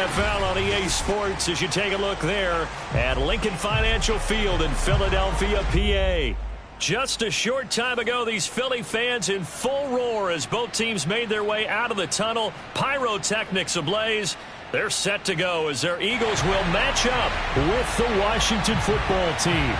NFL on EA Sports as you take a look there at Lincoln Financial Field in Philadelphia, PA. Just a short time ago, these Philly fans in full roar as both teams made their way out of the tunnel. Pyrotechnics ablaze. They're set to go as their Eagles will match up with the Washington football team.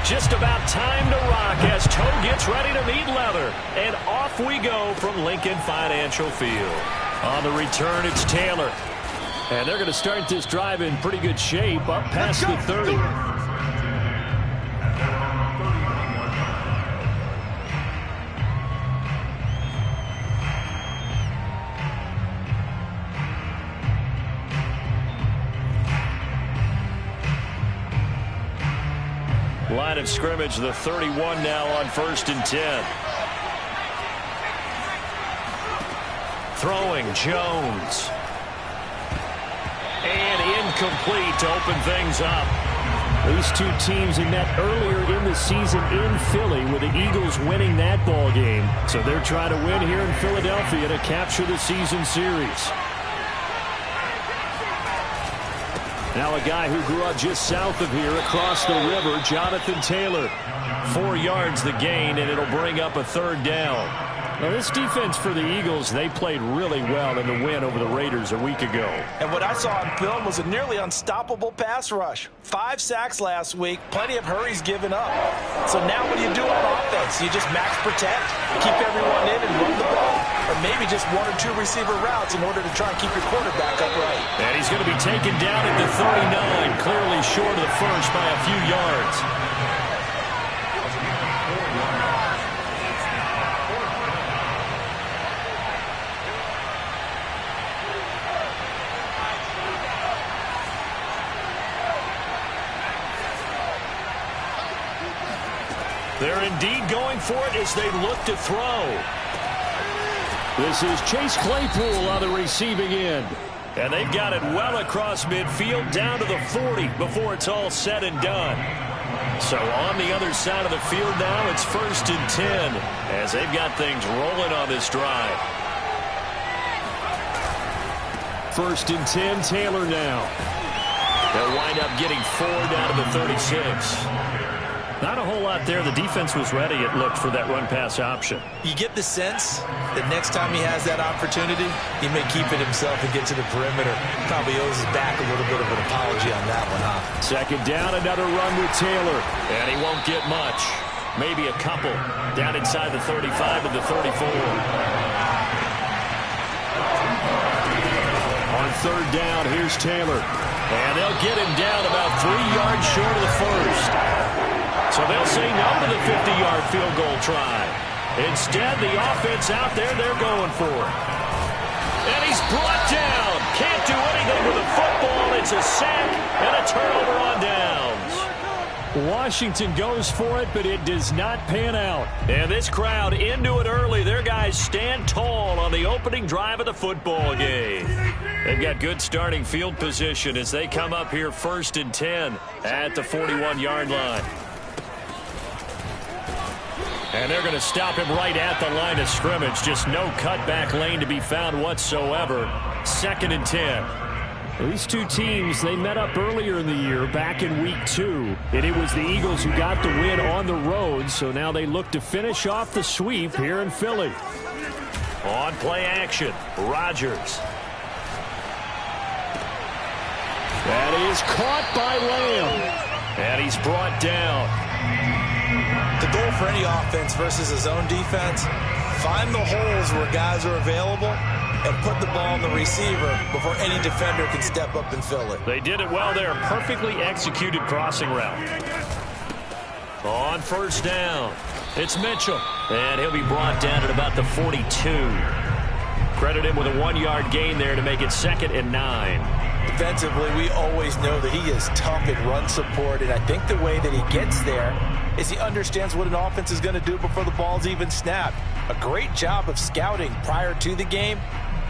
Just about time to rock as toe gets ready to meet leather. And off we go from Lincoln Financial Field. On the return, it's Taylor. And they're going to start this drive in pretty good shape up past the 30. Line of scrimmage, the 31 now on 1st and 10. Throwing, Jones. And incomplete to open things up. These two teams had met earlier in the season in Philly with the Eagles winning that ball game. So they're trying to win here in Philadelphia to capture the season series. Now a guy who grew up just south of here across the river, Jonathan Taylor. 4 yards the gain, and it'll bring up a 3rd down. Now this defense for the Eagles, they played really well in the win over the Raiders a week ago. And what I saw on film was a nearly unstoppable pass rush. 5 sacks last week, plenty of hurries given up. So now what do you do on offense? You just max protect, keep everyone in and run the ball? Or maybe just 1 or 2 receiver routes in order to try and keep your quarterback upright. And he's going to be taken down at the 39, clearly short of the first by a few yards. They're indeed going for it as they look to throw. This is Chase Claypool on the receiving end. And they've got it well across midfield down to the 40 before it's all said and done. So on the other side of the field now, it's 1st and 10 as they've got things rolling on this drive. 1st and 10, Taylor now. They'll wind up getting 4 down to the 36. Not a whole lot there. The defense was ready, it looked, for that run-pass option. You get the sense that next time he has that opportunity, he may keep it himself and get to the perimeter. Probably owes his back a little bit of an apology on that one, huh? 2nd down, another run with Taylor. And he won't get much. Maybe a couple. Down inside the 35 to the 34. On 3rd down, here's Taylor. And they'll get him down about 3 yards short of the first. So they'll say no to the 50-yard field goal try. Instead, the offense out there, they're going for it. And he's brought down. Can't do anything with the football. It's a sack and a turnover on downs. Washington goes for it, but it does not pan out. And this crowd into it early. Their guys stand tall on the opening drive of the football game. They've got good starting field position as they come up here 1st and 10 at the 41-yard line. And they're going to stop him right at the line of scrimmage. Just no cutback lane to be found whatsoever. 2nd and 10. These two teams, they met up earlier in the year, back in week 2. And it was the Eagles who got the win on the road. So now they look to finish off the sweep here in Philly. On play action, Rodgers. That is caught by Lamb. And he's brought down. The goal for any offense versus a zone defense, find the holes where guys are available and put the ball on the receiver before any defender can step up and fill it. They did it well there. Perfectly executed crossing route. On 1st down, it's Mitchell. And he'll be brought down at about the 42. Credit him with a 1-yard gain there to make it 2nd and 9. Defensively, we always know that he is tough in run support, and I think the way that he gets there is he understands what an offense is going to do before the ball's even snapped. A great job of scouting prior to the game,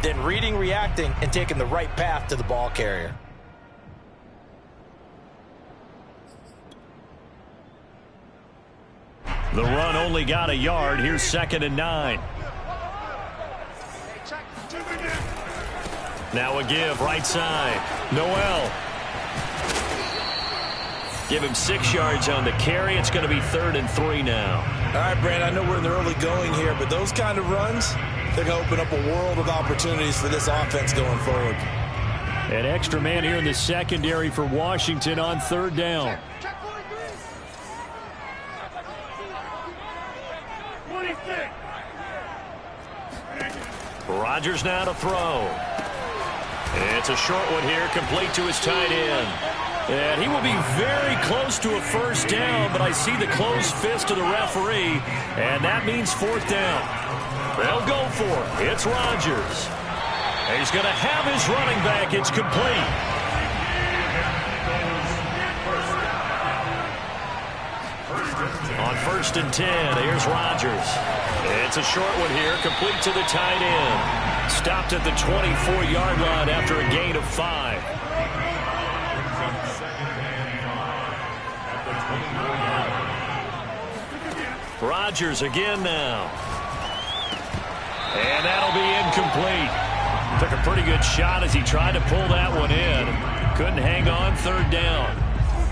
then reading, reacting, and taking the right path to the ball carrier. The run only got a yard. Here's 2nd and 9. Now a give, right side. Noel. Give him 6 yards on the carry. It's going to be 3rd and 3 now. All right, Brand, I know we're in the early going here, but those kind of runs, they're going to open up a world of opportunities for this offense going forward. An extra man here in the secondary for Washington on 3rd down. Rodgers now to throw. It's a short one here, complete to his tight end. And he will be very close to a 1st down, but I see the closed fist of the referee, and that means 4th down. They'll go for it. It's Rodgers. And he's going to have his running back. It's complete. On 1st and 10, here's Rodgers. It's a short one here, complete to the tight end. Stopped at the 24-yard line after a gain of 5. Rodgers again now. And that'll be incomplete. Took a pretty good shot as he tried to pull that one in. Couldn't hang on, 3rd down.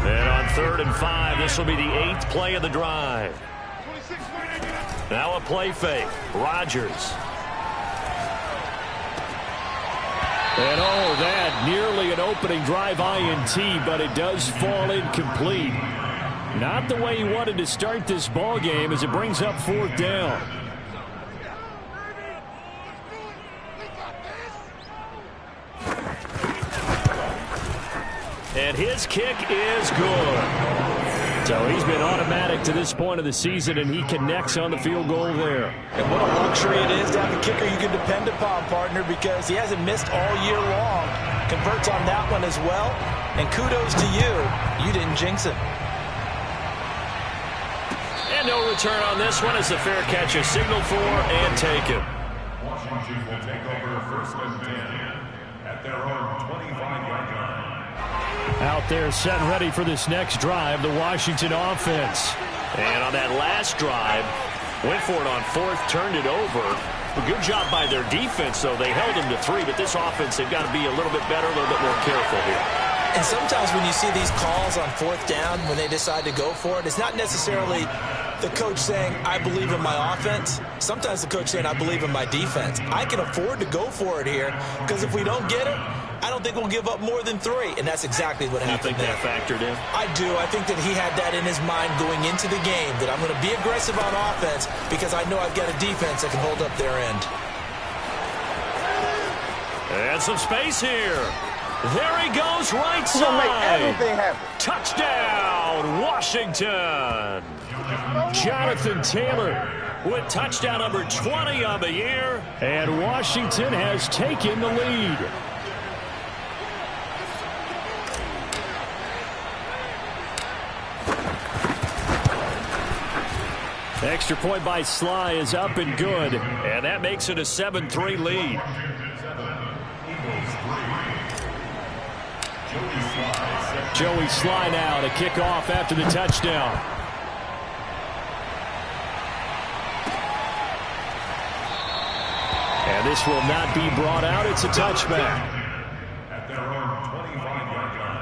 And on 3rd and 5, this will be the 8th play of the drive. Now a play fake. Rodgers. And oh, that nearly an opening drive INT, but it does fall incomplete. Not the way he wanted to start this ball game as it brings up 4th down. And his kick is good. So he's been automatic to this point of the season, and he connects on the field goal there. And what a luxury it is to have a kicker you can depend upon, partner, because he hasn't missed all year long. Converts on that one as well. And kudos to you. You didn't jinx it. And no return on this one as the fair catch is signaled for and taken. Washington will take over 1st and 10 at their own 25-yard line. Out there set and ready for this next drive, the Washington offense. And on that last drive, went for it on 4th, turned it over. A good job by their defense, though. They held them to 3, but this offense, they've got to be a little bit better, a little bit more careful here. And sometimes when you see these calls on 4th down, when they decide to go for it, it's not necessarily the coach saying, I believe in my offense. Sometimes the coach saying, I believe in my defense. I can afford to go for it here, because if we don't get it, I don't think we'll give up more than 3, and that's exactly what happened there. You think that factored in? I do. I think that he had that in his mind going into the game, that I'm going to be aggressive on offense because I know I've got a defense that can hold up their end. And some space here. There he goes, right side. Make everything happen. Touchdown, Washington. Jonathan Taylor with touchdown number 20 on the year. And Washington has taken the lead. Extra point by Sly is up and good. And that makes it a 7-3 lead. Joey Sly now to kick off after the touchdown. And this will not be brought out. It's a touchback. At their own 25-yard line.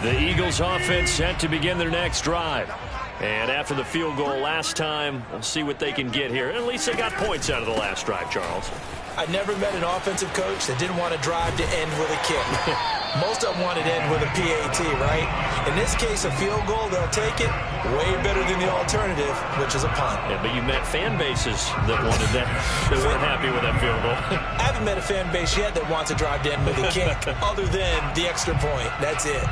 The Eagles offense set to begin their next drive. And after the field goal last time, we'll see what they can get here. At least they got points out of the last drive, Charles. I never met an offensive coach that didn't want to drive to end with a kick. Most of them want it end with a PAT, right? In this case, a field goal, they'll take it. Way better than the alternative, which is a punt. Yeah, but you met fan bases that wanted that, that weren't happy with that field goal. I haven't met a fan base yet that wants to drive to end with a kick other than the extra point. That's it.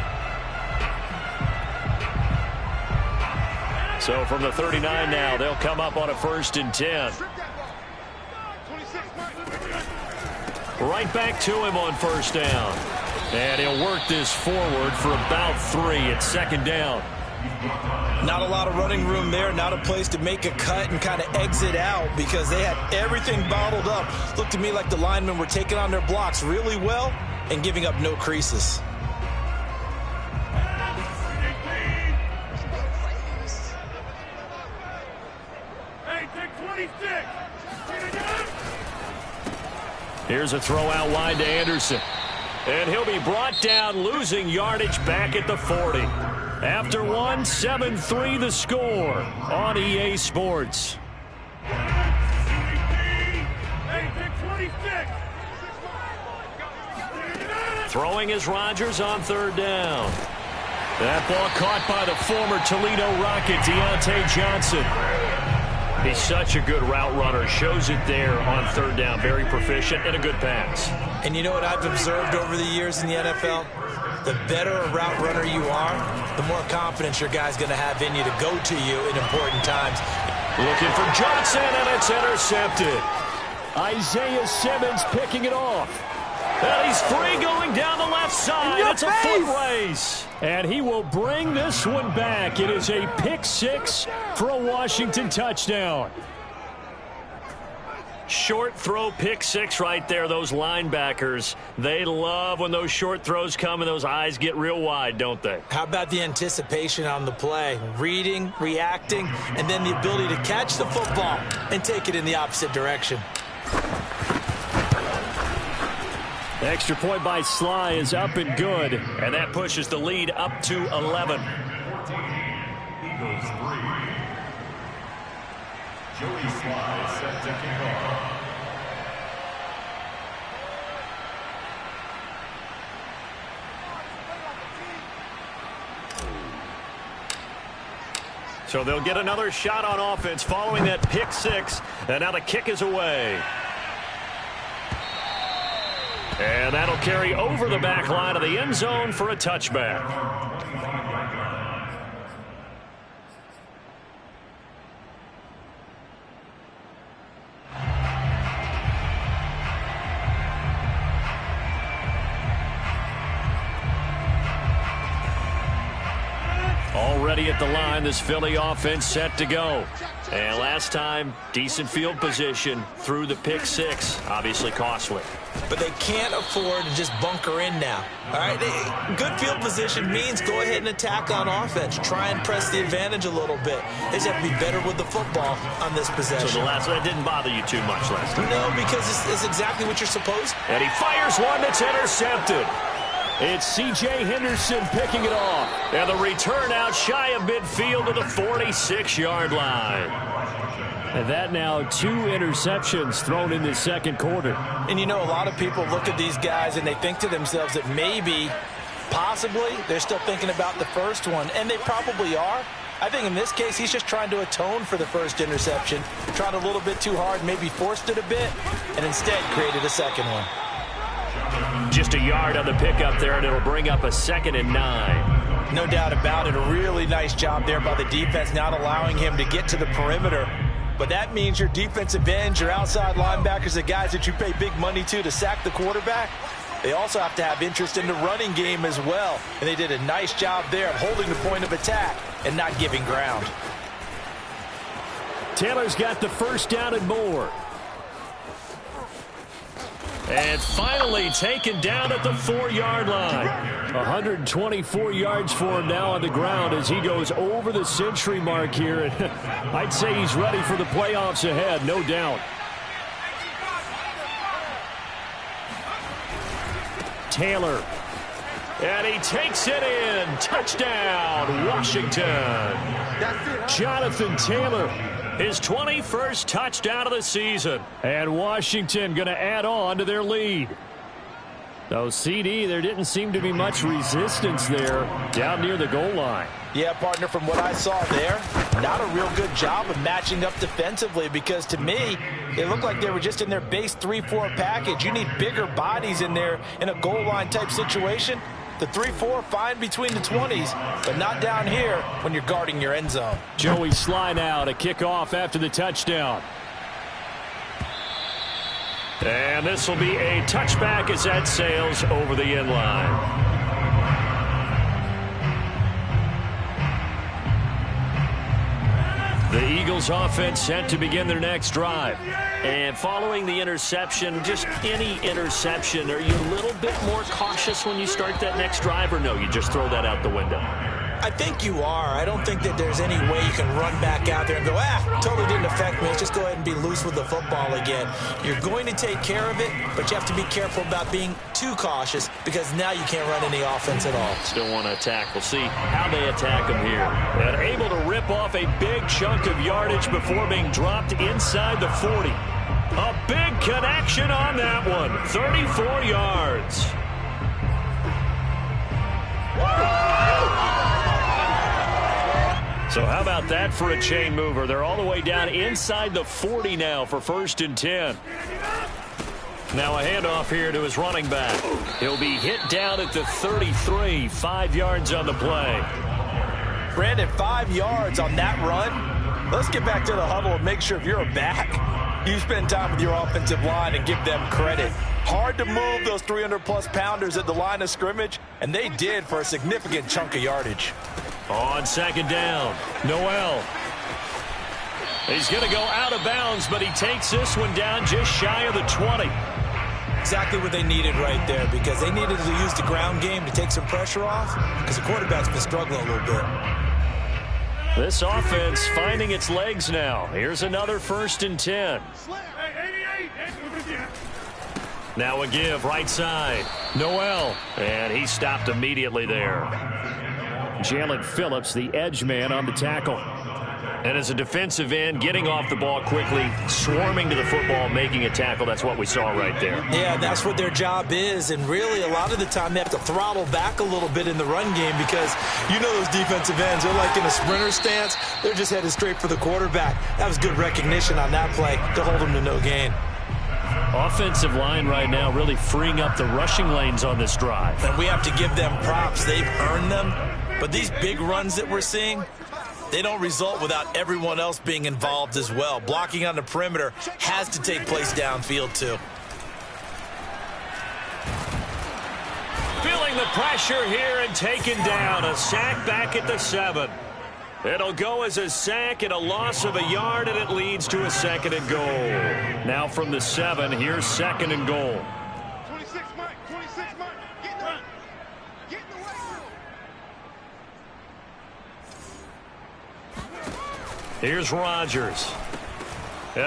So from the 39 now, they'll come up on a 1st and 10. Right back to him on 1st down. And he'll work this forward for about 3 at 2nd down. Not a lot of running room there, not a place to make a cut and kind of exit out because they had everything bottled up. Looked to me like the linemen were taking on their blocks really well and giving up no creases. Here's a throw out wide to Anderson. And he'll be brought down, losing yardage back at the 40. After 1, 7-3 the score on EA Sports. Throwing is Rodgers on 3rd down. That ball caught by the former Toledo Rocket, Deontay Johnson. He's such a good route runner. Shows it there on 3rd down. Very proficient and a good pass. And you know what I've observed over the years in the NFL? The better a route runner you are, the more confidence your guy's going to have in you to go to you in important times. Looking for Johnson, and it's intercepted. Isaiah Simmons picking it off. And he's free going down the left side. It's a foot race. And he will bring this one back. It is a pick 6 for a Washington touchdown. Short throw pick 6 right there. Those linebackers, they love when those short throws come and those eyes get real wide, don't they? How about the anticipation on the play? Reading, reacting, and then the ability to catch the football and take it in the opposite direction. The extra point by Sly is up and good, and that pushes the lead up to 11. 14, Eagles 3. Joey Sly set to kick off. So they'll get another shot on offense following that pick 6, and now the kick is away. And that'll carry over the back line of the end zone for a touchback. Already at the line, this Philly offense set to go. And last time, decent field position through the pick 6. Obviously costly. But they can't afford to just bunker in now. All right, good field position means go ahead and attack on offense. Try and press the advantage a little bit. They just have to be better with the football on this possession. So the last one didn't bother you too much last time? No, because it's exactly what you're supposed to. And he fires one that's intercepted. It's C.J. Henderson picking it off. And the return out shy of midfield to the 46-yard line. And that now 2 interceptions thrown in the 2nd quarter. And you know, a lot of people look at these guys and they think to themselves that maybe, possibly, they're still thinking about the first one. And they probably are. I think in this case, he's just trying to atone for the first interception. Tried a little bit too hard, maybe forced it a bit, and instead created a second one. Just a yard on the pickup there, and it'll bring up a 2nd and 9. No doubt about it. A really nice job there by the defense, not allowing him to get to the perimeter. But that means your defensive ends, your outside linebackers, the guys that you pay big money to sack the quarterback, they also have to have interest in the running game as well. And they did a nice job there of holding the point of attack and not giving ground. Taylor's got the first down and more. And finally taken down at the 4-yard line. 124 yards for him now on the ground as he goes over the century mark here. And I'd say he's ready for the playoffs ahead, no doubt. Taylor. And he takes it in. Touchdown, Washington. Jonathan Taylor. His 21st touchdown of the season. And Washington going to add on to their lead. Though CD, there didn't seem to be much resistance there down near the goal line. Yeah, partner, from what I saw there, not a real good job of matching up defensively because to me, it looked like they were just in their base 3-4 package. You need bigger bodies in there in a goal line type situation. The 3-4, fine between the 20s, but not down here when you're guarding your end zone. Joey Sly now to kick off after the touchdown. And this will be a touchback as that sails over the end line. The Eagles offense set to begin their next drive. And following the interception, just any interception, are you a little bit more cautious when you start that next drive, or no, you just throw that out the window? I think you are. I don't think that there's any way you can run back out there and go, totally didn't affect me. Let's just go ahead and be loose with the football again. You're going to take care of it, but you have to be careful about being too cautious because now you can't run any offense at all. Still want to attack. We'll see how they attack them here. And able to rip off a big chunk of yardage before being dropped inside the 40. A big connection on that one. 34 yards. So how about that for a chain mover? They're all the way down inside the 40 now for 1st and 10. Now a handoff here to his running back. He'll be hit down at the 33, 5 yards on the play. Brandon, 5 yards on that run. Let's get back to the huddle and make sure if you're a back, you spend time with your offensive line and give them credit. Hard to move those 300-plus pounders at the line of scrimmage, and they did for a significant chunk of yardage. On 2nd down, Noel. He's going to go out of bounds, but he takes this one down just shy of the 20. Exactly what they needed right there because they needed to use the ground game to take some pressure off because the quarterback's been struggling a little bit. This offense finding its legs now. Here's another 1st and 10. Now a give right side. Noel. And he stopped immediately there. Jalen Phillips, the edge man on the tackle. And as a defensive end, getting off the ball quickly, swarming to the football, making a tackle. That's what we saw right there. Yeah, that's what their job is. And really, a lot of the time, they have to throttle back a little bit in the run game because you know those defensive ends, they're like in a sprinter stance. They're just headed straight for the quarterback. That was good recognition on that play to hold them to no gain. Offensive line right now really freeing up the rushing lanes on this drive. And we have to give them props. They've earned them. But these big runs that we're seeing, they don't result without everyone else being involved as well. Blocking on the perimeter has to take place downfield too. Feeling the pressure here and taken down. A sack back at the 7. It'll go as a sack and a loss of a yard, and it leads to a 2nd and goal. Now from the 7, here's 2nd and goal. 26, Mike. 26, Mike. Get in the way. Get in the way. Here's Rodgers.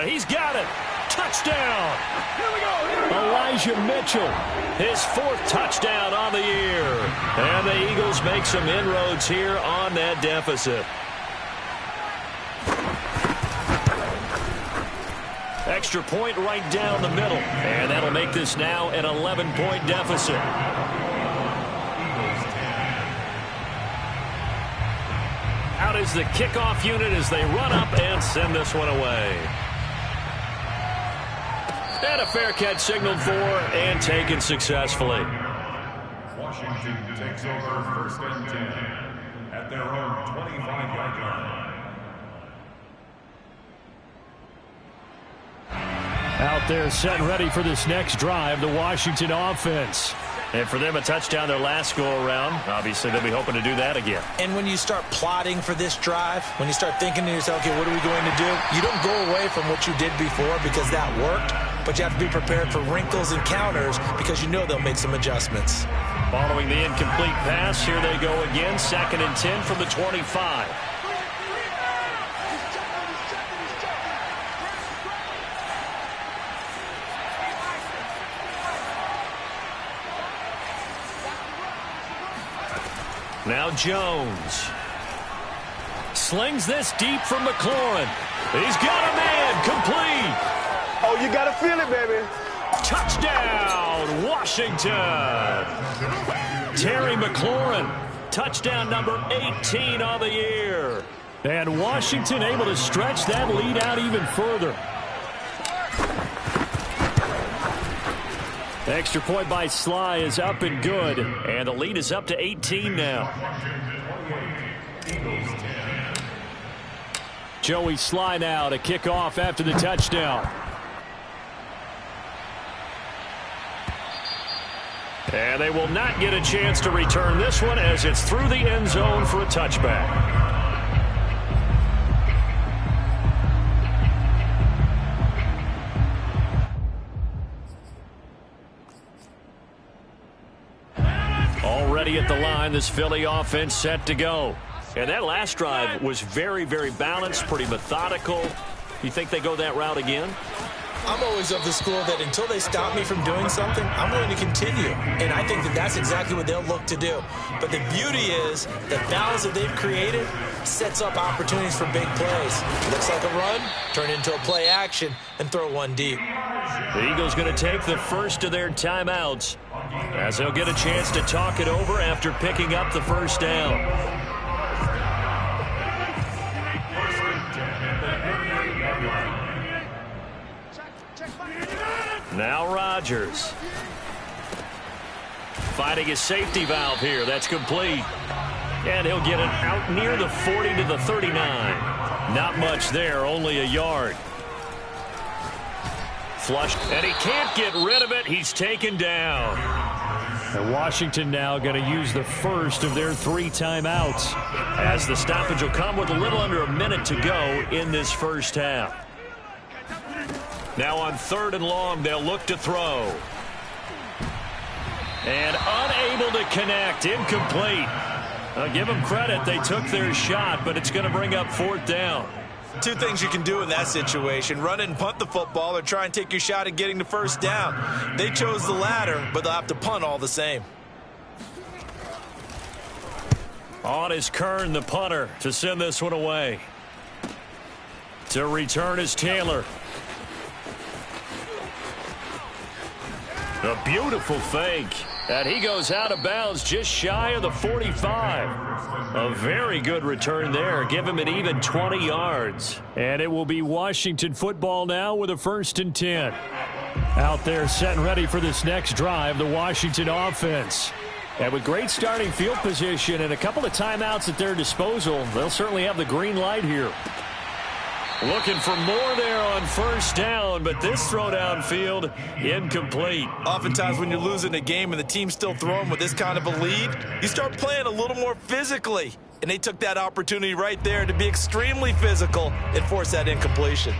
He's got it. Touchdown. Here we go. Elijah Mitchell, his 4th touchdown on the year. And the Eagles make some inroads here on that deficit. Extra point right down the middle. And that'll make this now an 11-point deficit. Out is the kickoff unit as they run up and send this one away. And a fair catch signaled for and taken successfully. Washington takes over 1st and 10 at their own 25-yard line. Out there set and ready for this next drive, the Washington offense. And for them, a touchdown their last go-around. Obviously, they'll be hoping to do that again. And when you start plotting for this drive, when you start thinking to yourself, okay, what are we going to do? You don't go away from what you did before because that worked, but you have to be prepared for wrinkles and counters because you know they'll make some adjustments. Following the incomplete pass, here they go again, 2nd and 10 from the 25. Now Jones slings this deep from McLaurin. He's got a man complete. Oh, you got to feel it, baby. Touchdown, Washington. Terry McLaurin, touchdown number 18 on the year. And Washington able to stretch that lead out even further. Extra point by Sly is up and good. And the lead is up to 18 now. Joey Sly now to kick off after the touchdown. And they will not get a chance to return this one as it's through the end zone for a touchback. Already at the line, this Philly offense set to go. And that last drive was very, very balanced, pretty methodical. You think they go that route again? I'm always of the school that until they stop me from doing something, I'm going to continue. And I think that that's exactly what they'll look to do. But the beauty is the balance that they've created sets up opportunities for big plays. Looks like a run, turn into a play action, and throw one deep. The Eagles going to take the first of their timeouts as they'll get a chance to talk it over after picking up the first down. Now Rodgers. Finding his safety valve here. That's complete. And he'll get it out near the 40 to the 39. Not much there, only a yard. Flushed, and he can't get rid of it. He's taken down. And Washington now going to use the first of their 3 timeouts, as the stoppage will come with a little under a minute to go in this first half. Now on 3rd and long, they'll look to throw. And unable to connect, incomplete. I'll give them credit, they took their shot, but it's going to bring up 4th down. 2 things you can do in that situation: run it and punt the football, or try and take your shot at getting the first down. They chose the latter, but they'll have to punt all the same. On is Kern, the punter, to send this one away. To return is Taylor. A beautiful fake. And he goes out of bounds just shy of the 45. A very good return there. Give him an even 20 yards. And it will be Washington football now with a 1st and 10. Out there set and ready for this next drive, the Washington offense. And with great starting field position and a couple of timeouts at their disposal, they'll certainly have the green light here. Looking for more there on 1st down, but this throw downfield incomplete. Oftentimes when you're losing a game and the team's still throwing with this kind of a lead, you start playing a little more physically. And they took that opportunity right there to be extremely physical and force that incompletion.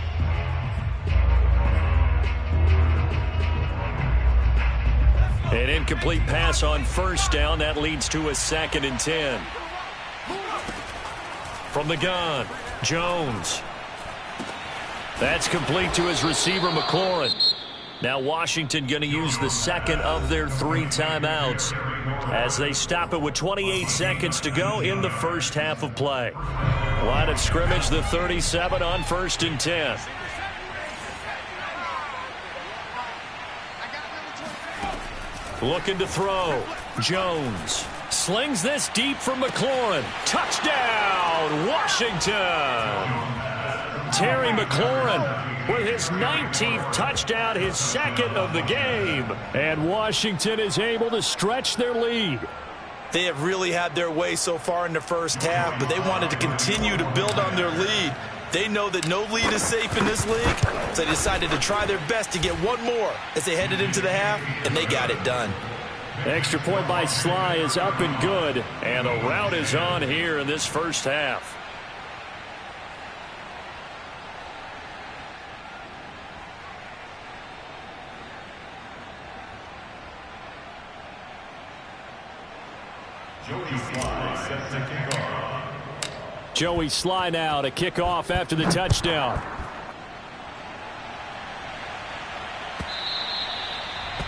An incomplete pass on 1st down. That leads to a 2nd and 10. From the gun, Jones. That's complete to his receiver, McLaurin. Now Washington going to use the 2nd of their 3 timeouts as they stop it with 28 seconds to go in the first half of play. Line of scrimmage, the 37 on 1st and 10. Looking to throw. Jones slings this deep from McLaurin. Touchdown, Washington! Terry McLaurin with his 19th touchdown, his 2nd of the game. And Washington is able to stretch their lead. They have really had their way so far in the first half, but they wanted to continue to build on their lead. They know that no lead is safe in this league, so they decided to try their best to get one more as they headed into the half, and they got it done. Extra point by Sly is up and good, and the route is on here in this first half. Joey Sly now to kick off after the touchdown.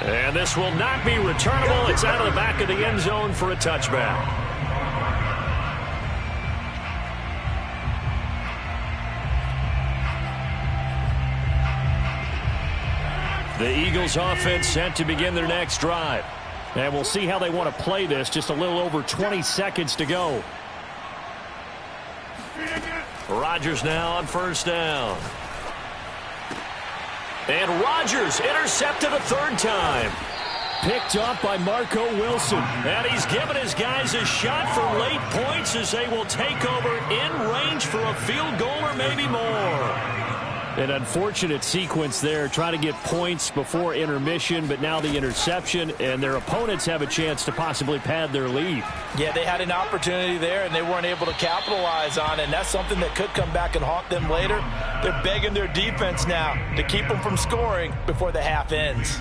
And this will not be returnable. It's out of the back of the end zone for a touchback. The Eagles offense set to begin their next drive. And we'll see how they want to play this. Just a little over 20 seconds to go. Rodgers now on first down. And Rodgers intercepted a third time. Picked off by Marco Wilson. And he's given his guys a shot for late points as they will take over in range for a field goal or maybe more. An unfortunate sequence there, trying to get points before intermission, but now the interception, and their opponents have a chance to possibly pad their lead. Yeah, they had an opportunity there, and they weren't able to capitalize on it, and that's something that could come back and haunt them later. They're begging their defense now to keep them from scoring before the half ends.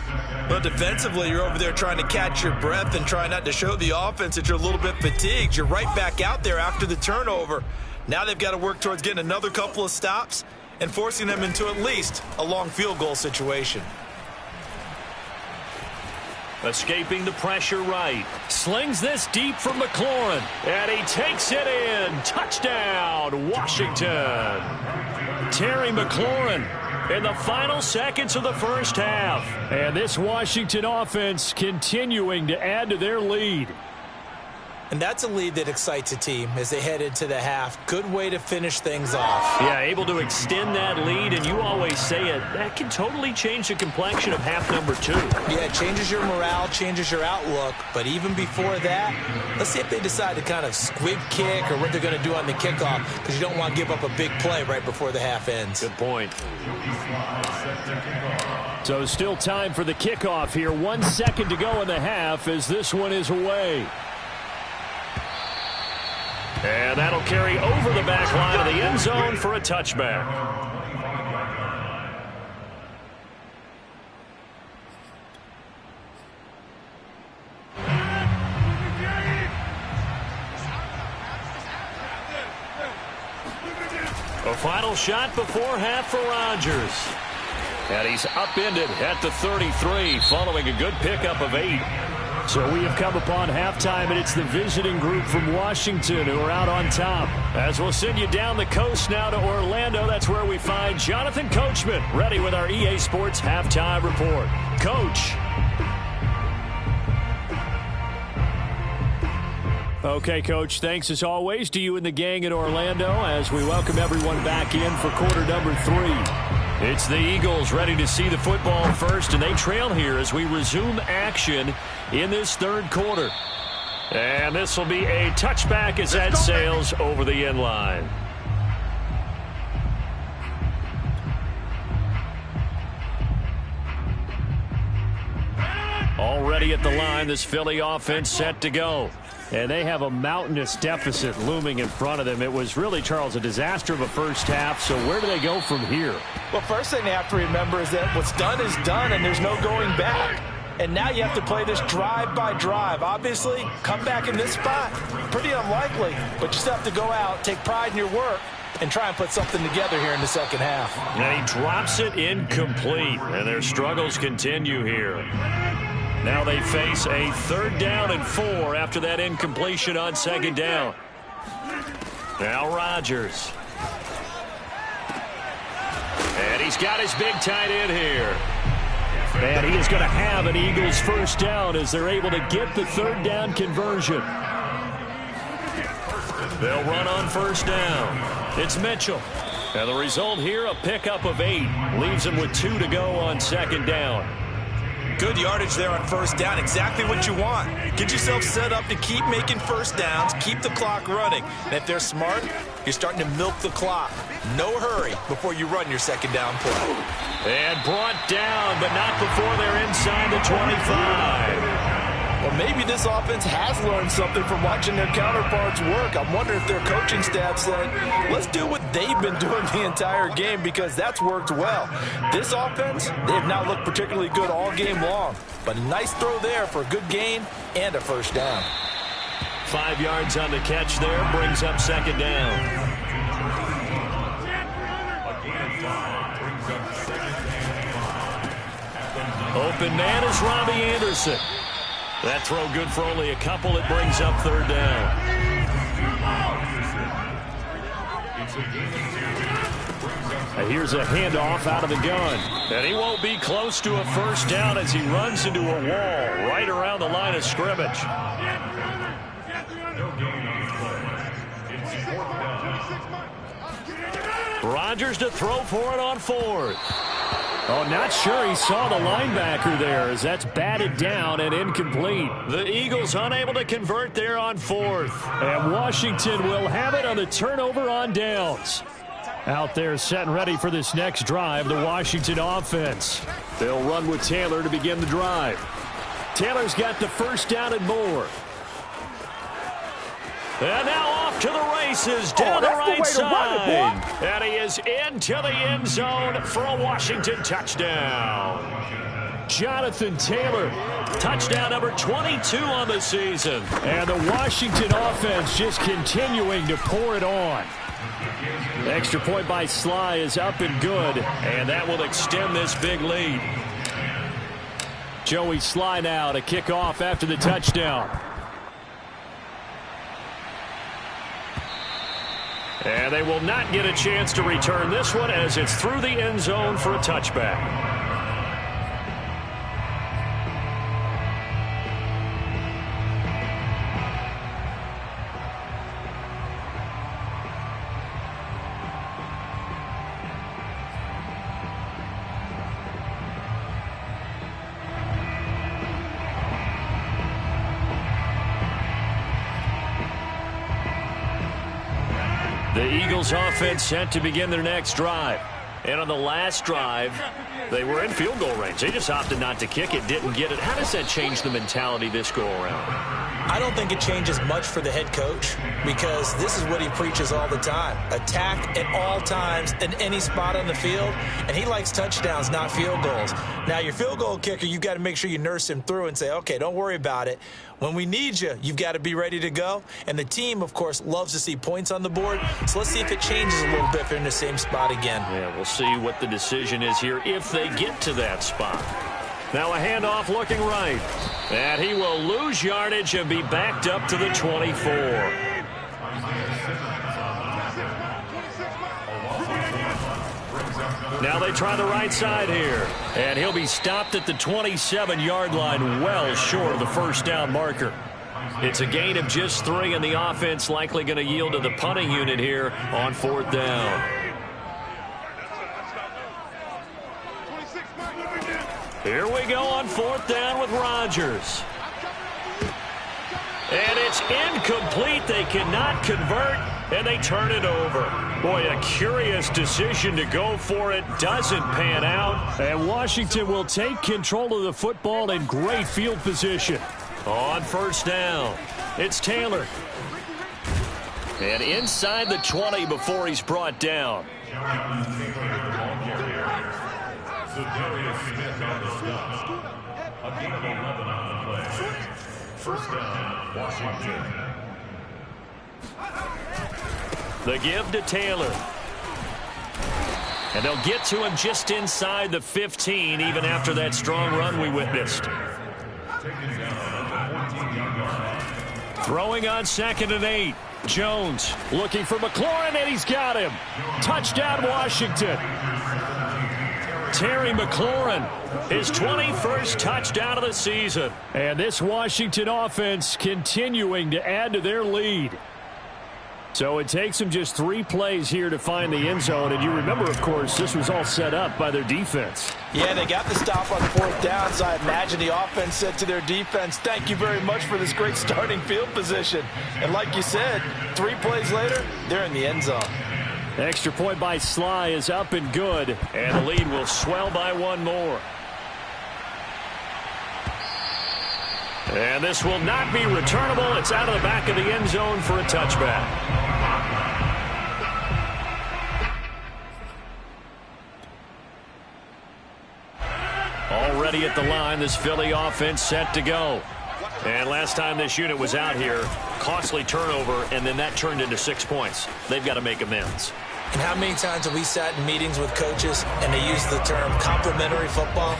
But defensively, you're over there trying to catch your breath and try not to show the offense that you're a little bit fatigued. You're right back out there after the turnover. Now they've got to work towards getting another couple of stops and forcing them into at least a long field goal situation. Escaping the pressure right. Slings this deep from McLaurin. And he takes it in. Touchdown, Washington. Terry McLaurin in the final seconds of the first half. And this Washington offense continuing to add to their lead. And that's a lead that excites a team as they head into the half. Good way to finish things off. Yeah, able to extend that lead, and you always say it, that can totally change the complexion of half number 2. Yeah, it changes your morale, changes your outlook. But even before that, let's see if they decide to kind of squib kick or what they're going to do on the kickoff, because you don't want to give up a big play right before the half ends. Good point. So still time for the kickoff here. 1 second to go in the half as this one is away. And that'll carry over the back line of the end zone for a touchback. A final shot before half for Rodgers. And he's upended at the 33 following a good pickup of 8. So we have come upon halftime, and it's the visiting group from Washington who are out on top. As we'll send you down the coast now to Orlando, that's where we find Jonathan Coachman, ready with our EA Sports Halftime Report. Coach. Okay, Coach, thanks as always to you and the gang in Orlando as we welcome everyone back in for quarter number 3. It's the Eagles ready to see the football first, and they trail here as we resume action in this third quarter. And this will be a touchback as that sails over the end line. Already at the line, this Philly offense set to go. And they have a mountainous deficit looming in front of them. It was really, Charles, a disaster of a first half. So where do they go from here? Well, first thing they have to remember is that what's done is done, and there's no going back. And now you have to play this drive by drive. Obviously, come back in this spot, pretty unlikely. But you still have to go out, take pride in your work, and try and put something together here in the second half. And he drops it incomplete, and their struggles continue here. Now they face a 3rd down and 4 after that incompletion on 2nd down. Now Rodgers. And he's got his big tight end here. And he is going to have an Eagles first down as they're able to get the 3rd down conversion. They'll run on first down. It's Mitchell. And the result here, a pickup of 8. Leaves him with 2 to go on 2nd down. Good yardage there on first down. Exactly what you want. Get yourself set up to keep making first downs, keep the clock running. And if they're smart, you're starting to milk the clock. No hurry before you run your 2nd down play. And brought down, but not before they're inside the 25. Well, maybe this offense has learned something from watching their counterparts work. I'm wondering if their coaching staff said, let's do what they've been doing the entire game, because that's worked well. This offense, they have not looked particularly good all game long. But a nice throw there for a good gain and a first down. 5 yards on the catch there, brings up 2nd down. Open man is Robbie Anderson. That throw good for only a couple. It brings up 3rd down. And here's a handoff out of the gun. And he won't be close to a first down as he runs into a wall right around the line of scrimmage. Rodgers to throw for it on fourth. Oh, not sure he saw the linebacker there as that's batted down and incomplete. The Eagles unable to convert there on fourth. And Washington will have it on the turnover on downs. Out there set and ready for this next drive, the Washington offense. They'll run with Taylor to begin the drive. Taylor's got the first down and more. And now off to the races down the right side. And he is into the end zone for a Washington touchdown. Jonathan Taylor, touchdown number 22 on the season. And the Washington offense just continuing to pour it on. Extra point by Sly is up and good, and that will extend this big lead. Joey Sly now to kick off after the touchdown. And they will not get a chance to return this one as it's through the end zone for a touchback. The Eagles offense set to begin their next drive. And on the last drive, they were in field goal range. They just opted not to kick it, didn't get it. How does that change the mentality this go around? I don't think it changes much for the head coach because this is what he preaches all the time. Attack at all times in any spot on the field, and he likes touchdowns, not field goals. Now, your field goal kicker, you've got to make sure you nurse him through and say, okay, don't worry about it. When we need you, you've got to be ready to go. And the team, of course, loves to see points on the board. So let's see if it changes a little bit if they're in the same spot again. Yeah, we'll see what the decision is here if they get to that spot. Now a handoff looking right. And he will lose yardage and be backed up to the 24. Now they try the right side here. And he'll be stopped at the 27-yard line, well short of the first down marker. It's a gain of just 3, and the offense likely going to yield to the punting unit here on fourth down. Here we go on fourth down with Rodgers. And it's incomplete. They cannot convert, and they turn it over. Boy, a curious decision to go for it. Doesn't pan out. And Washington will take control of the football in great field position. On first down, it's Taylor. And inside the 20 before he's brought down. A gain of 11 on the play. First down, Washington. The give to Taylor. And they'll get to him just inside the 15, even after that strong run we witnessed. Throwing on 2nd and 8. Jones looking for McLaurin, and he's got him. Touchdown, Washington. Terry McLaurin, his 21st touchdown of the season. And this Washington offense continuing to add to their lead. So it takes them just 3 plays here to find the end zone. And you remember, of course, this was all set up by their defense. Yeah, they got the stop on fourth down, so I imagine the offense said to their defense, thank you very much for this great starting field position. And like you said, 3 plays later, they're in the end zone. Extra point by Sly is up and good, and the lead will swell by 1 more. And this will not be returnable. It's out of the back of the end zone for a touchback. Already at the line, this Philly offense set to go. And last time this unit was out here, costly turnover, and then that turned into 6 points. They've got to make amends. And how many times have we sat in meetings with coaches and they use the term complementary football?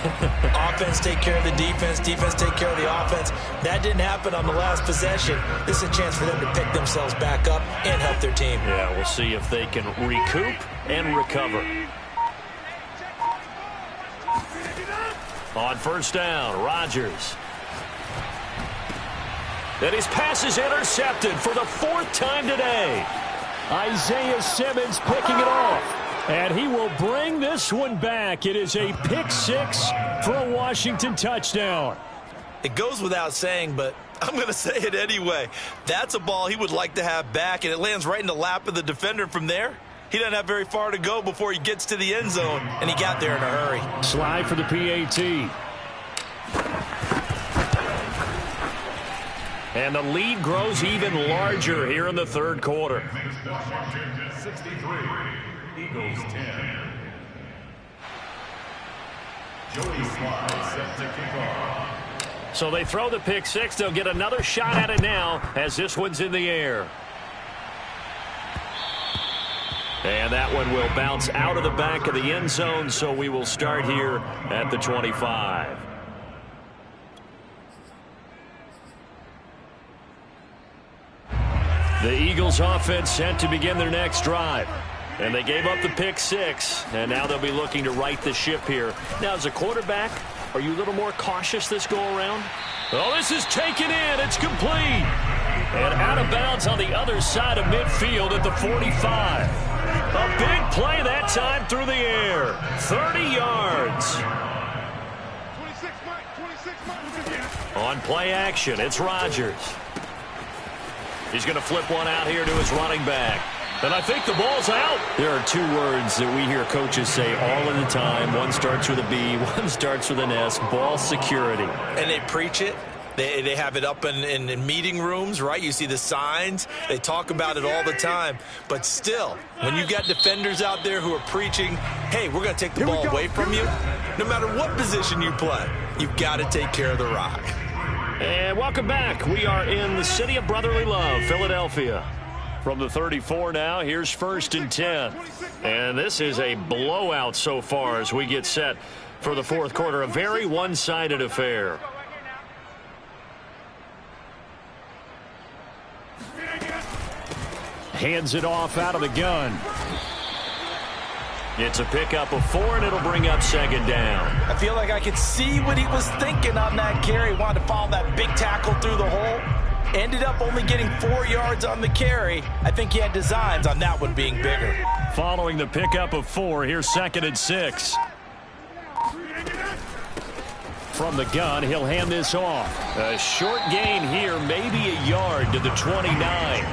Offense take care of the defense, defense take care of the offense. That didn't happen on the last possession. This is a chance for them to pick themselves back up and help their team. Yeah, we'll see if they can recoup and recover. On first down, Rodgers. And his pass is intercepted for the 4th time today. Isaiah Simmons picking it off. And he will bring this one back. It is a pick 6 for a Washington touchdown. It goes without saying, but I'm going to say it anyway. That's a ball he would like to have back, and it lands right in the lap of the defender from there. He doesn't have very far to go before he gets to the end zone, and he got there in a hurry. Slide for the PAT. And the lead grows even larger here in the 3rd quarter. Washington 63, Eagles 10. Joey Slye set to kick off. So they throw the pick 6. They'll get another shot at it now as this one's in the air. And that one will bounce out of the back of the end zone, so we will start here at the 25. The Eagles offense set to begin their next drive. And they gave up the pick 6, and now they'll be looking to right the ship here. Now, as a quarterback, are you a little more cautious this go-around? Oh, this is taken in. It's complete. And out of bounds on the other side of midfield at the 45. A big play that time through the air. 30 yards. 26, Mike. On play action, it's Rodgers. He's going to flip one out here to his running back. And I think the ball's out. There are 2 words that we hear coaches say all of the time. One starts with a B, one starts with an S. Ball security. And they preach it. They have it up in meeting rooms, right? You see the signs. They talk about it all the time. But still, when you got defenders out there who are preaching, hey, we're going to take the ball away from you, no matter what position you play, you've got to take care of the rock. And welcome back. We are in the city of brotherly love, Philadelphia. From the 34 now, here's 1st and 10. And this is a blowout so far as we get set for the 4th quarter. A very one-sided affair. Hands it off out of the gun. It's a pickup of 4, and it'll bring up 2nd down. I feel like I could see what he was thinking on that carry. He wanted to follow that big tackle through the hole. Ended up only getting 4 yards on the carry. I think he had designs on that one being bigger. Following the pickup of 4, here's 2nd and 6. From the gun, he'll hand this off. A short gain here, maybe a yard to the 29.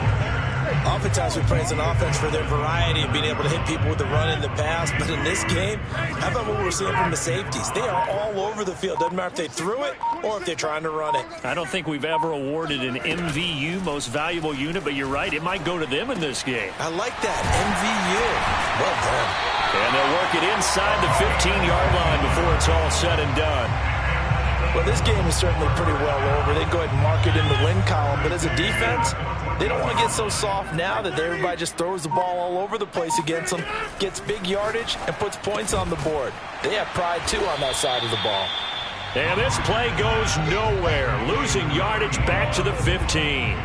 Oftentimes we praise an offense for their variety of being able to hit people with the run and the pass. But in this game, how about what we're seeing from the safeties? They are all over the field. Doesn't matter if they threw it or if they're trying to run it. I don't think we've ever awarded an MVU, most valuable unit, but you're right. It might go to them in this game. I like that. MVU. Well done. And they'll work it inside the 15-yard line before it's all said and done. Well, this game is certainly pretty well over. They go ahead and mark it in the win column. But as a defense, they don't want to get so soft now that everybody just throws the ball all over the place against them, gets big yardage, and puts points on the board. They have pride, too, on that side of the ball. And this play goes nowhere. Losing yardage back to the 15.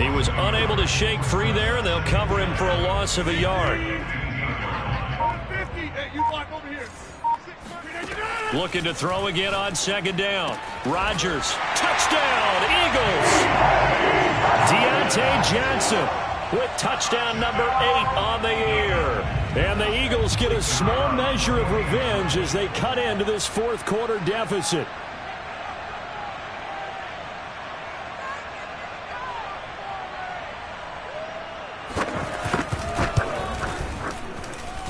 He was unable to shake free there, and they'll cover him for a loss of a yard. 50. Hey, you block over here. Looking to throw again on 2nd down. Rodgers, touchdown, Eagles. Deontay Johnson with touchdown number 8 on the year. And the Eagles get a small measure of revenge as they cut into this 4th quarter deficit.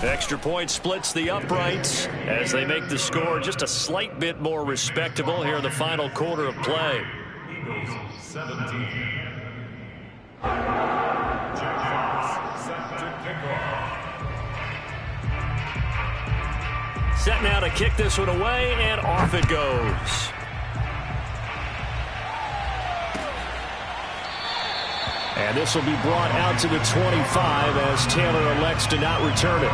Extra point splits the uprights as they make the score just a slight bit more respectable here in the final quarter of play. Eagles 17. Jack Fox set to kick off. Set now to kick this one away, and off it goes. And this will be brought out to the 25 as Taylor elects to not return it.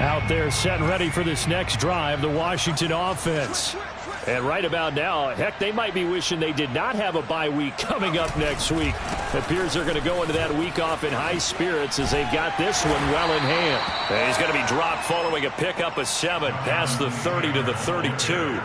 Out there set and ready for this next drive, the Washington offense. And right about now, heck, they might be wishing they did not have a bye week coming up next week. It appears they're going to go into that week off in high spirits as they've got this one well in hand. And he's going to be dropped following a pickup of 7 past the 30 to the 32.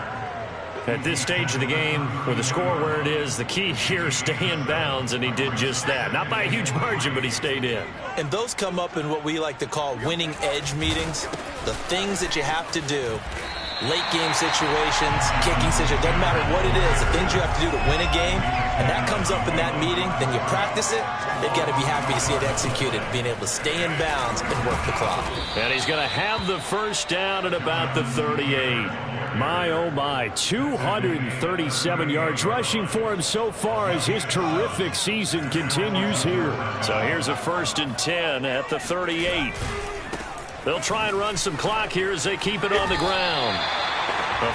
At this stage of the game, with the score where it is, the key here is stay in bounds, and he did just that. Not by a huge margin, but he stayed in. And those come up in what we like to call winning edge meetings. The things that you have to do. Late game situations, kicking situations, doesn't matter what it is, the things you have to do to win a game, and that comes up in that meeting, then you practice it, they've got to be happy to see it executed, being able to stay in bounds and work the clock. And he's going to have the first down at about the 38. My, oh my, 237 yards rushing for him so far as his terrific season continues here. So here's a 1st and 10 at the 38. They'll try and run some clock here as they keep it on the ground.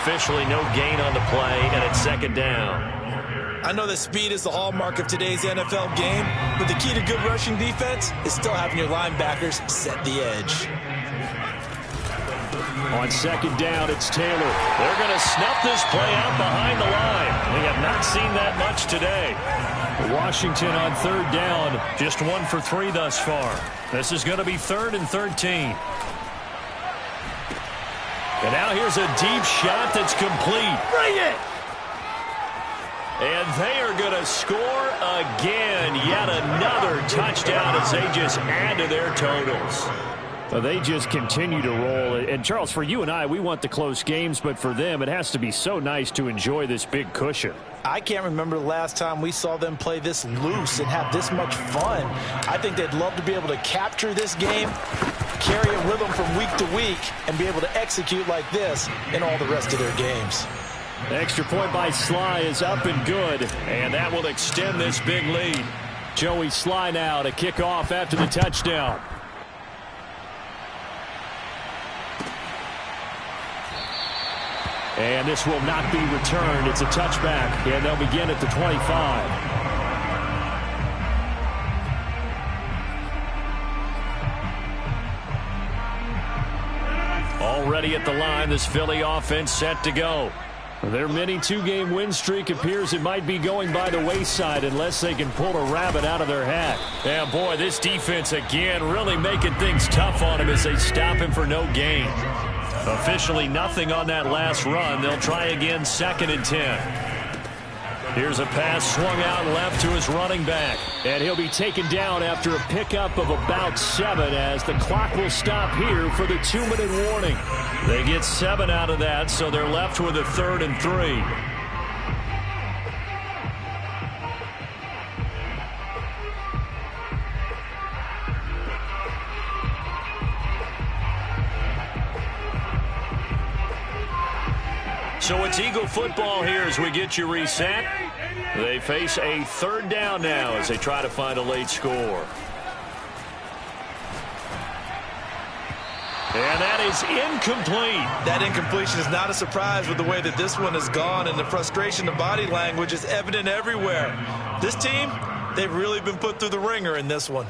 Officially no gain on the play, and it's 2nd down. I know that speed is the hallmark of today's NFL game, but the key to good rushing defense is still having your linebackers set the edge. On 2nd down, it's Taylor. They're going to snuff this play out behind the line. We have not seen that much today. Washington on 3rd down, just 1 for 3 thus far. This is going to be 3rd and 13. And now here's a deep shot that's complete. Bring it! And they are going to score again. Yet another touchdown as they just add to their totals. Well, they just continue to roll. And, Charles, for you and I, we want the close games, but for them, it has to be so nice to enjoy this big cushion. I can't remember the last time we saw them play this loose and have this much fun. I think they'd love to be able to capture this game, carry it with them from week to week, and be able to execute like this in all the rest of their games. Extra point by Sly is up and good, and that will extend this big lead. Joey Sly now to kick off after the touchdown. And this will not be returned. It's a touchback, and they'll begin at the 25. Already at the line, this Philly offense set to go. Their mini 2-game win streak appears it might be going by the wayside unless they can pull a rabbit out of their hat. And boy, this defense again really making things tough on him as they stop him for no gain. Officially nothing on that last run. They'll try again, 2nd and 10. Here's a pass swung out left to his running back. And he'll be taken down after a pickup of about 7 as the clock will stop here for the 2-minute warning. They get 7 out of that, so they're left with a 3rd and 3. So it's Eagle football here as we get you reset. They face a 3rd down now as they try to find a late score. And that is incomplete. That incompletion is not a surprise with the way that this one has gone, and the frustration, the body language is evident everywhere. This team, they've really been put through the ringer in this one.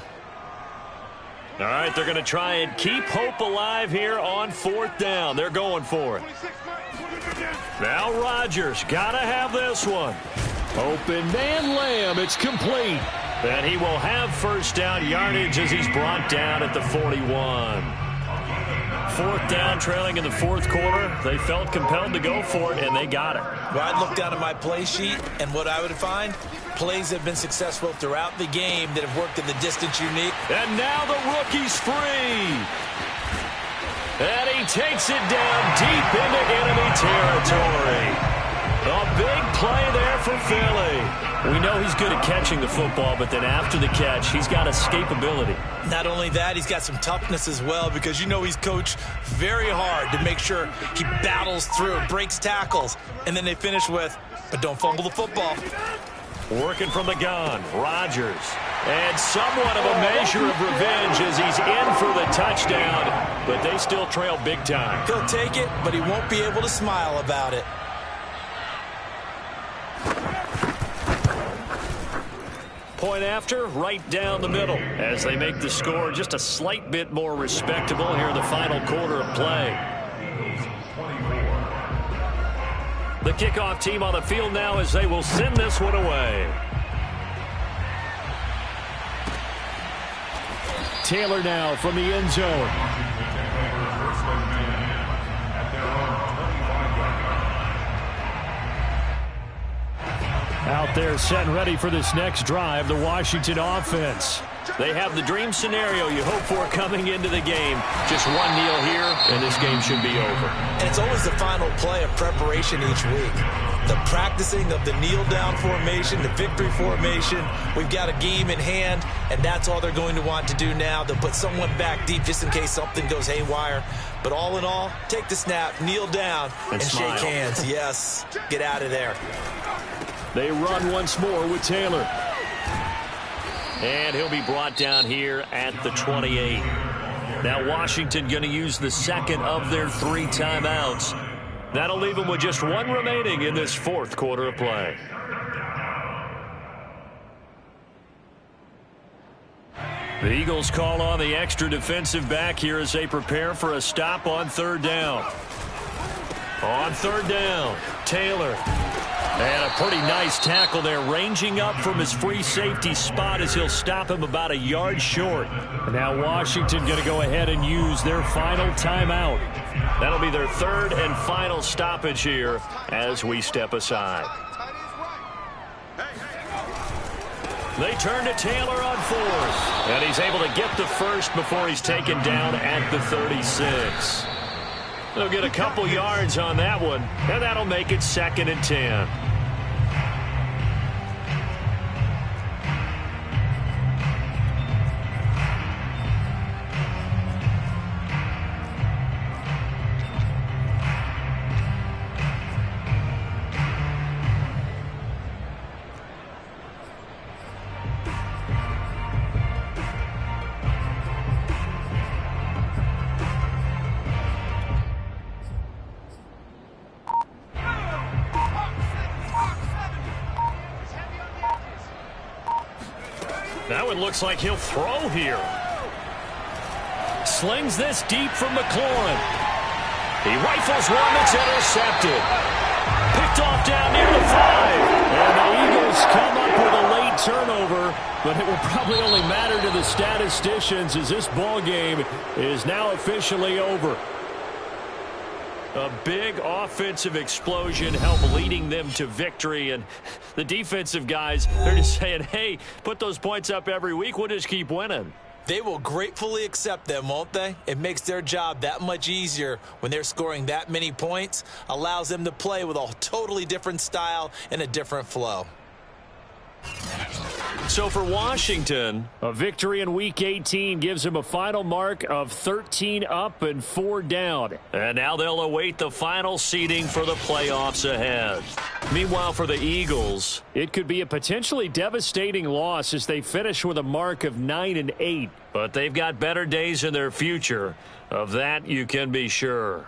All right, they're going to try and keep hope alive here on 4th down. They're going for it. Now Rodgers got to have this one. Open man Lamb. It's complete. And he will have 1st down yardage as he's brought down at the 41. 4th down, trailing in the 4th quarter. They felt compelled to go for it, and they got it. Well, I'd look down at my play sheet, and what I would find, plays that have been successful throughout the game that have worked in the distance unique. And now the rookie's free. And he takes it down deep into enemy territory. A big play there for Philly. We know he's good at catching the football, but then after the catch, he's got escapability. Not only that, he's got some toughness as well, because you know he's coached very hard to make sure he battles through, breaks tackles, and then they finish with, but don't fumble the football. Working from the gun, Rodgers. And somewhat of a measure of revenge as he's in for the touchdown, but they still trail big time. He'll take it, but he won't be able to smile about it. Point after, right down the middle, as they make the score just a slight bit more respectable here in the final quarter of play. The kickoff team on the field now as they will send this one away. Taylor now from the end zone. Out there set and ready for this next drive, the Washington offense. They have the dream scenario you hope for coming into the game. Just one kneel here, and this game should be over. And it's always the final play of preparation each week. The practicing of the kneel-down formation, the victory formation. We've got a game in hand, and that's all they're going to want to do now. They'll put someone back deep just in case something goes haywire. But all in all, take the snap, kneel down, and shake hands. Yes, get out of there. They run once more with Taylor. And he'll be brought down here at the 28. Now Washington going to use the second of their 3 timeouts. That'll leave them with just 1 remaining in this 4th quarter of play. The Eagles call on the extra defensive back here as they prepare for a stop on 3rd down. On 3rd down, Taylor. And a pretty nice tackle there, ranging up from his free safety spot as he'll stop him about a yard short. And now Washington going to go ahead and use their final timeout. That'll be their 3rd and final stoppage here as we step aside. They turn to Taylor on 4th. And he's able to get the first before he's taken down at the 36. They'll get a couple yards on that one, and that'll make it 2nd and 10. Now it looks like he'll throw here. Slings this deep from McLaurin. He rifles one that's intercepted. Picked off down near the 5. And the Eagles come up with a late turnover, but it will probably only matter to the statisticians as this ball game is now officially over. A big offensive explosion helped leading them to victory. And the defensive guys, they're just saying, hey, put those points up every week. We'll just keep winning. They will gratefully accept them, won't they? It makes their job that much easier when they're scoring that many points. Allows them to play with a totally different style and a different flow. So for Washington, a victory in Week 18 gives them a final mark of 13 up and 4 down. And now they'll await the final seeding for the playoffs ahead. Meanwhile, for the Eagles, it could be a potentially devastating loss as they finish with a mark of 9 and 8. But they've got better days in their future. Of that, you can be sure.